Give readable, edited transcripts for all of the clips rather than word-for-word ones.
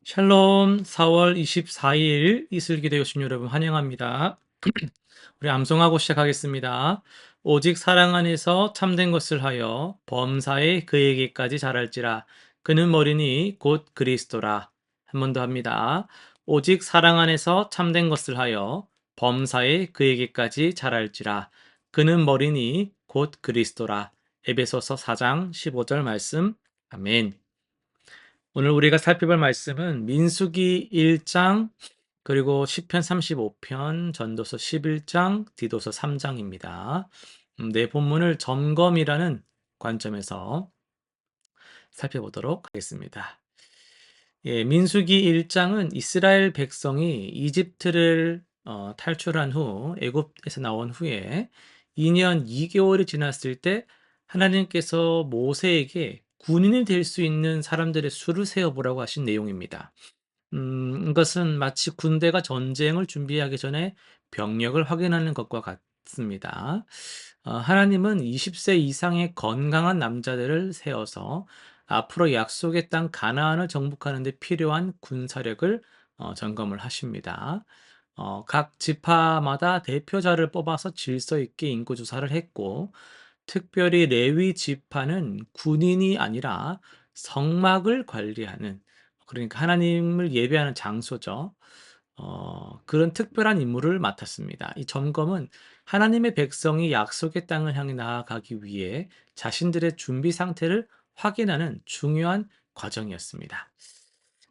샬롬 4월 24일 이슬기대 교신 여러분 환영합니다. 우리 암송하고 시작하겠습니다. 오직 사랑 안에서 참된 것을 하여 범사에 그에게까지 자랄지라. 그는 머리니 곧 그리스도라. 한 번 더 합니다. 오직 사랑 안에서 참된 것을 하여 범사에 그에게까지 자랄지라. 그는 머리니 곧 그리스도라. 에베소서 4장 15절 말씀. 아멘. 오늘 우리가 살펴볼 말씀은 민수기 1장 그리고 시편 35편, 전도서 11장, 디도서 3장입니다. 내 본문을 점검이라는 관점에서 살펴보도록 하겠습니다. 민수기 1장은 이스라엘 백성이 이집트를 탈출한 후 애굽에서 나온 후에 2년 2개월이 지났을 때 하나님께서 모세에게 군인이 될 수 있는 사람들의 수를 세어보라고 하신 내용입니다. 이것은 마치 군대가 전쟁을 준비하기 전에 병력을 확인하는 것과 같습니다. 하나님은 20세 이상의 건강한 남자들을 세워서 앞으로 약속의 땅 가나안을 정복하는 데 필요한 군사력을 점검을 하십니다. 각 지파마다 대표자를 뽑아서 질서 있게 인구 조사를 했고, 특별히 레위 지파는 군인이 아니라 성막을 관리하는, 그러니까 하나님을 예배하는 장소죠. 그런 특별한 임무를 맡았습니다. 이 점검은 하나님의 백성이 약속의 땅을 향해 나아가기 위해 자신들의 준비 상태를 확인하는 중요한 과정이었습니다.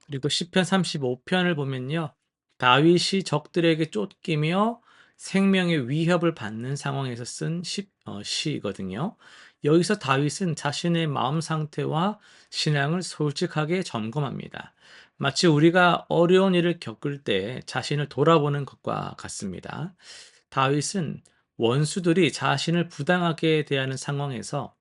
그리고 시편 35편을 보면요. 다윗이 적들에게 쫓기며 생명의 위협을 받는 상황에서 쓴 시거든요. 여기서 다윗은 자신의 마음 상태와 신앙을 솔직하게 점검합니다. 마치 우리가 어려운 일을 겪을 때 자신을 돌아보는 것과 같습니다. 다윗은 원수들이 자신을 부당하게 대하는 상황에서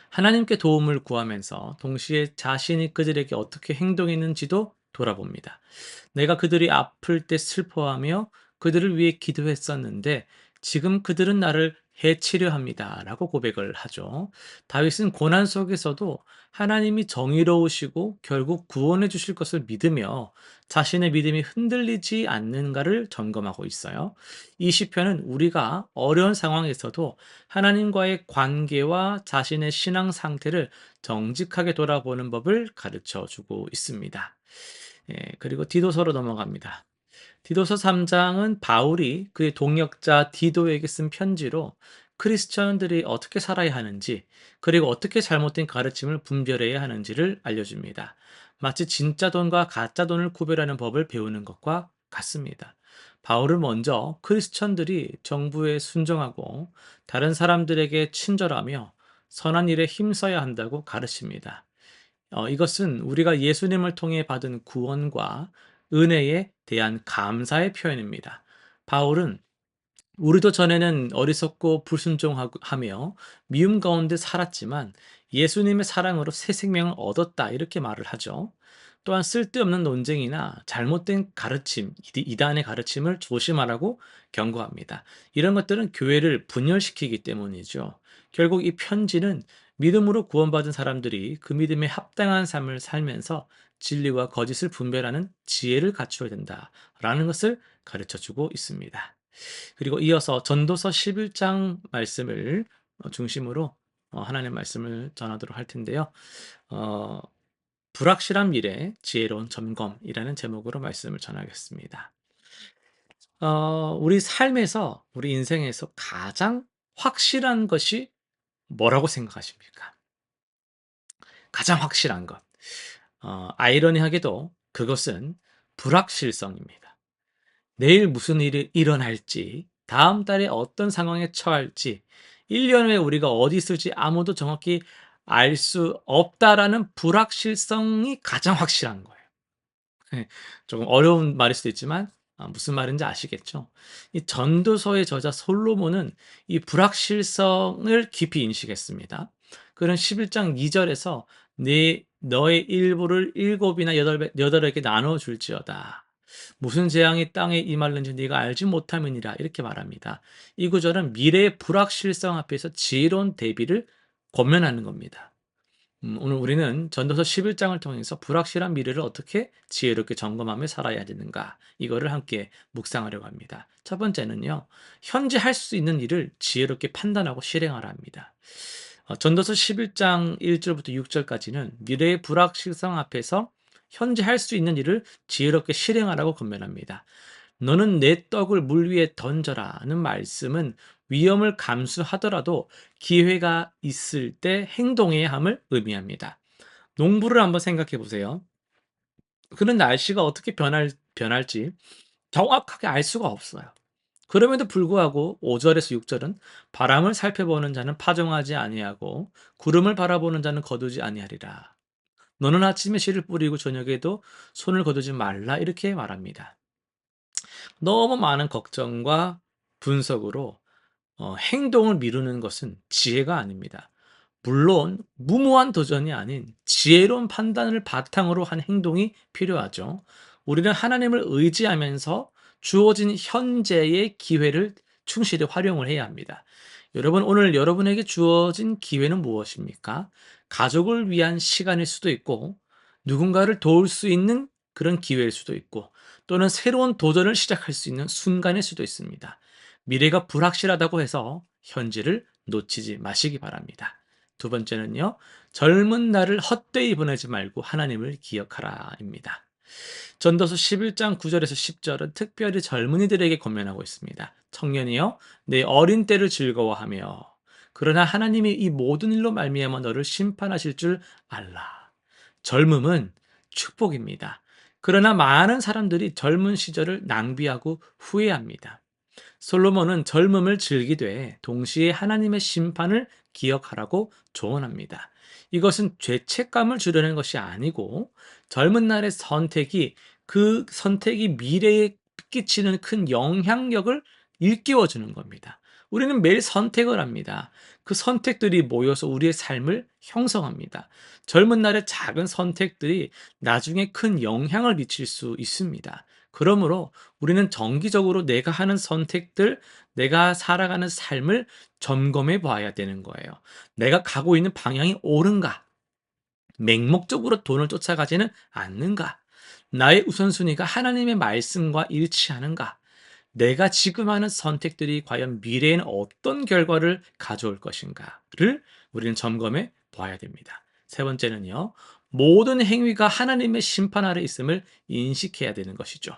하나님께 도움을 구하면서 동시에 자신이 그들에게 어떻게 행동했는지도 돌아봅니다. 내가 그들이 아플 때 슬퍼하며 그들을 위해 기도했었는데 지금 그들은 나를 해치려 합니다. 라고 고백을 하죠. 다윗은 고난 속에서도 하나님이 정의로우시고 결국 구원해 주실 것을 믿으며 자신의 믿음이 흔들리지 않는가를 점검하고 있어요. 이 시편은 우리가 어려운 상황에서도 하나님과의 관계와 자신의 신앙 상태를 정직하게 돌아보는 법을 가르쳐 주고 있습니다. 그리고 디도서로 넘어갑니다. 디도서 3장은 바울이 그의 동역자 디도에게 쓴 편지로 크리스천들이 어떻게 살아야 하는지, 그리고 어떻게 잘못된 가르침을 분별해야 하는지를 알려줍니다. 마치 진짜 돈과 가짜 돈을 구별하는 법을 배우는 것과 같습니다. 바울은 먼저 크리스천들이 정부에 순종하고 다른 사람들에게 친절하며 선한 일에 힘써야 한다고 가르칩니다. 이것은 우리가 예수님을 통해 받은 구원과 은혜에 대한 감사의 표현입니다. 바울은 우리도 전에는 어리석고 불순종하며 미움 가운데 살았지만 예수님의 사랑으로 새 생명을 얻었다 이렇게 말을 하죠. 또한 쓸데없는 논쟁이나 잘못된 가르침, 이단의 가르침을 조심하라고 경고합니다. 이런 것들은 교회를 분열시키기 때문이죠. 결국 이 편지는 믿음으로 구원받은 사람들이 그 믿음에 합당한 삶을 살면서 진리와 거짓을 분별하는 지혜를 갖추어야 된다라는 것을 가르쳐 주고 있습니다. 그리고 이어서 전도서 11장 말씀을 중심으로 하나님의 말씀을 전하도록 할 텐데요. 어, 불확실한 미래, 지혜로운 점검이라는 제목으로 말씀을 전하겠습니다. 우리 삶에서, 우리 인생에서 가장 확실한 것이 뭐라고 생각하십니까? 가장 확실한 것. 아이러니하게도 그것은 불확실성입니다. 내일 무슨 일이 일어날지, 다음 달에 어떤 상황에 처할지, 1년 후에 우리가 어디 있을지 아무도 정확히 알 수 없다라는 불확실성이 가장 확실한 거예요. 예, 조금 어려운 말일 수도 있지만 무슨 말인지 아시겠죠? 이 전도서의 저자 솔로몬은 이 불확실성을 깊이 인식했습니다. 그는 11장 2절에서 너의 일부를 일곱이나 여덟에게 나눠 줄지어다. 무슨 재앙이 땅에 임할는지 네가 알지 못함이니라 이렇게 말합니다. 이 구절은 미래의 불확실성 앞에서 지혜로운 대비를 권면하는 겁니다. 오늘 우리는 전도서 11장을 통해서 불확실한 미래를 어떻게 지혜롭게 점검하며 살아야 되는가, 이거를 함께 묵상하려고 합니다. 첫 번째는요, 현재 할 수 있는 일을 지혜롭게 판단하고 실행하라 합니다. 전도서 11장 1절부터 6절까지는 미래의 불확실성 앞에서 현재 할 수 있는 일을 지혜롭게 실행하라고 권면합니다. 너는 내 떡을 물 위에 던져라는 말씀은 위험을 감수하더라도 기회가 있을 때 행동해야 함을 의미합니다. 농부를 한번 생각해 보세요. 그런 날씨가 어떻게 변할지 정확하게 알 수가 없어요. 그럼에도 불구하고 5절에서 6절은 바람을 살펴보는 자는 파종하지 아니하고 구름을 바라보는 자는 거두지 아니하리라. 너는 아침에 씨를 뿌리고 저녁에도 손을 거두지 말라, 이렇게 말합니다. 너무 많은 걱정과 분석으로 행동을 미루는 것은 지혜가 아닙니다. 물론 무모한 도전이 아닌 지혜로운 판단을 바탕으로 한 행동이 필요하죠. 우리는 하나님을 의지하면서 주어진 현재의 기회를 충실히 활용을 해야 합니다. 여러분, 오늘 여러분에게 주어진 기회는 무엇입니까? 가족을 위한 시간일 수도 있고, 누군가를 도울 수 있는 그런 기회일 수도 있고, 또는 새로운 도전을 시작할 수 있는 순간일 수도 있습니다. 미래가 불확실하다고 해서 현재를 놓치지 마시기 바랍니다. 두 번째는요, 젊은 날을 헛되이 보내지 말고 하나님을 기억하라입니다. 전도서 11장 9절에서 10절은 특별히 젊은이들에게 권면하고 있습니다. 청년이여, 내 어린 때를 즐거워하며, 그러나 하나님이 이 모든 일로 말미암아 너를 심판하실 줄 알라. 젊음은 축복입니다. 그러나 많은 사람들이 젊은 시절을 낭비하고 후회합니다. 솔로몬은 젊음을 즐기되 동시에 하나님의 심판을 기억하라고 조언합니다. 이것은 죄책감을 주려는 것이 아니고, 젊은 날의 선택이 그 선택이 미래에 끼치는 큰 영향력을 일깨워 주는 겁니다. 우리는 매일 선택을 합니다. 그 선택들이 모여서 우리의 삶을 형성합니다. 젊은 날의 작은 선택들이 나중에 큰 영향을 미칠 수 있습니다. 그러므로 우리는 정기적으로 내가 하는 선택들, 내가 살아가는 삶을 점검해 봐야 되는 거예요. 내가 가고 있는 방향이 옳은가? 맹목적으로 돈을 쫓아가지는 않는가? 나의 우선순위가 하나님의 말씀과 일치하는가? 내가 지금 하는 선택들이 과연 미래에는 어떤 결과를 가져올 것인가를 우리는 점검해 봐야 됩니다. 세 번째는요, 모든 행위가 하나님의 심판 아래 있음을 인식해야 되는 것이죠.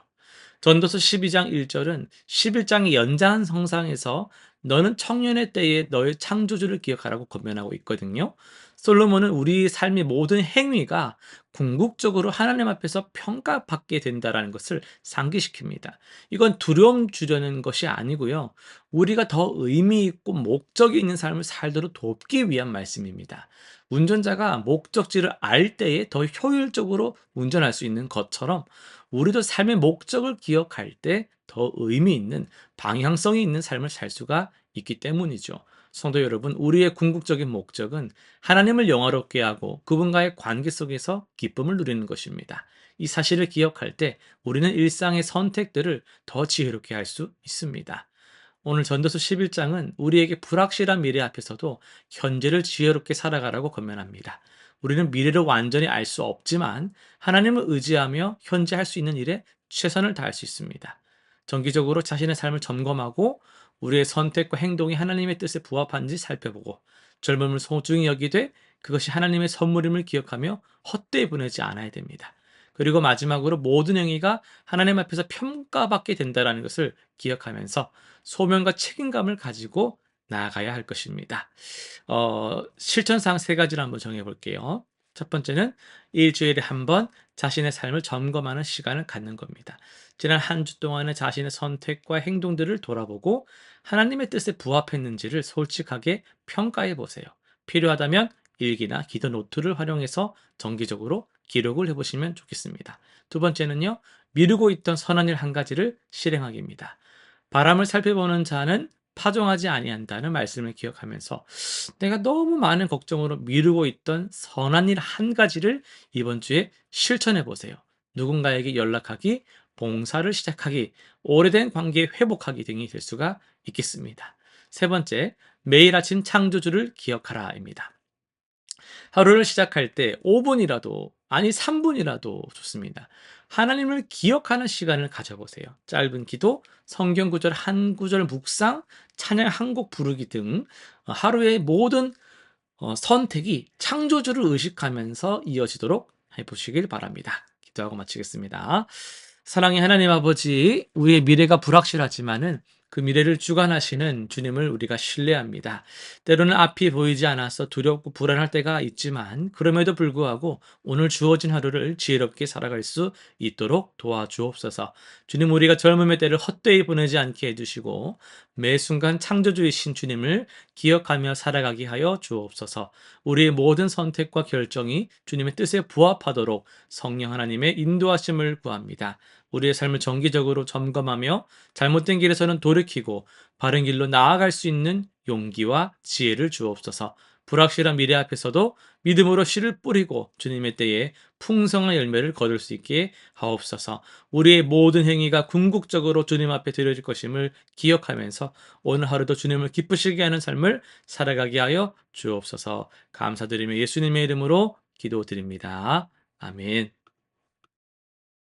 전도서 12장 1절은 11장의 연장성상에서 너는 청년의 때에 너의 창조주를 기억하라고 권면하고 있거든요. 솔로몬은 우리 삶의 모든 행위가 궁극적으로 하나님 앞에서 평가받게 된다라는 것을 상기시킵니다. 이건 두려움 주려는 것이 아니고요, 우리가 더 의미 있고 목적이 있는 삶을 살도록 돕기 위한 말씀입니다. 운전자가 목적지를 알 때에 더 효율적으로 운전할 수 있는 것처럼, 우리도 삶의 목적을 기억할 때 더 의미 있는 방향성이 있는 삶을 살 수가 있기 때문이죠. 성도 여러분, 우리의 궁극적인 목적은 하나님을 영화롭게 하고 그분과의 관계 속에서 기쁨을 누리는 것입니다. 이 사실을 기억할 때 우리는 일상의 선택들을 더 지혜롭게 할 수 있습니다. 오늘 전도서 11장은 우리에게 불확실한 미래 앞에서도 현재를 지혜롭게 살아가라고 권면합니다. 우리는 미래를 완전히 알 수 없지만 하나님을 의지하며 현재 할 수 있는 일에 최선을 다할 수 있습니다. 정기적으로 자신의 삶을 점검하고 우리의 선택과 행동이 하나님의 뜻에 부합한지 살펴보고, 젊음을 소중히 여기되 그것이 하나님의 선물임을 기억하며 헛되이 보내지 않아야 됩니다. 그리고 마지막으로 모든 행위가 하나님 앞에서 평가받게 된다는 것을 기억하면서 소명과 책임감을 가지고 나아가야 할 것입니다. 실천사항 세 가지를 한번 정해 볼게요. 첫 번째는 일주일에 한 번 자신의 삶을 점검하는 시간을 갖는 겁니다. 지난 한 주 동안의 자신의 선택과 행동들을 돌아보고 하나님의 뜻에 부합했는지를 솔직하게 평가해 보세요. 필요하다면 일기나 기도 노트를 활용해서 정기적으로 기록을 해보시면 좋겠습니다. 두 번째는요, 미루고 있던 선한 일 한 가지를 실행하기입니다. 바람을 살펴보는 자는 파종하지 아니한다는 말씀을 기억하면서 내가 너무 많은 걱정으로 미루고 있던 선한 일 한 가지를 이번 주에 실천해 보세요. 누군가에게 연락하기, 봉사를 시작하기, 오래된 관계 회복하기 등이 될 수가 있겠습니다. 세 번째, 매일 아침 창조주를 기억하라입니다. 하루를 시작할 때 5분이라도, 아니 3분이라도 좋습니다. 하나님을 기억하는 시간을 가져보세요. 짧은 기도, 성경 구절 한 구절 묵상, 찬양 한 곡 부르기 등 하루의 모든 선택이 창조주를 의식하면서 이어지도록 해보시길 바랍니다. 기도하고 마치겠습니다. 사랑의 하나님 아버지, 우리의 미래가 불확실하지만은 그 미래를 주관하시는 주님을 우리가 신뢰합니다. 때로는 앞이 보이지 않아서 두렵고 불안할 때가 있지만 그럼에도 불구하고 오늘 주어진 하루를 지혜롭게 살아갈 수 있도록 도와주옵소서. 주님, 우리가 젊음의 때를 헛되이 보내지 않게 해주시고 매 순간 창조주이신 주님을 기억하며 살아가게 하여 주옵소서. 우리의 모든 선택과 결정이 주님의 뜻에 부합하도록 성령 하나님의 인도하심을 구합니다. 우리의 삶을 정기적으로 점검하며 잘못된 길에서는 돌이키고 바른 길로 나아갈 수 있는 용기와 지혜를 주옵소서. 불확실한 미래 앞에서도 믿음으로 씨를 뿌리고 주님의 때에 풍성한 열매를 거둘 수 있게 하옵소서. 우리의 모든 행위가 궁극적으로 주님 앞에 드려질 것임을 기억하면서 오늘 하루도 주님을 기쁘시게 하는 삶을 살아가게 하여 주옵소서. 감사드리며 예수님의 이름으로 기도드립니다. 아멘.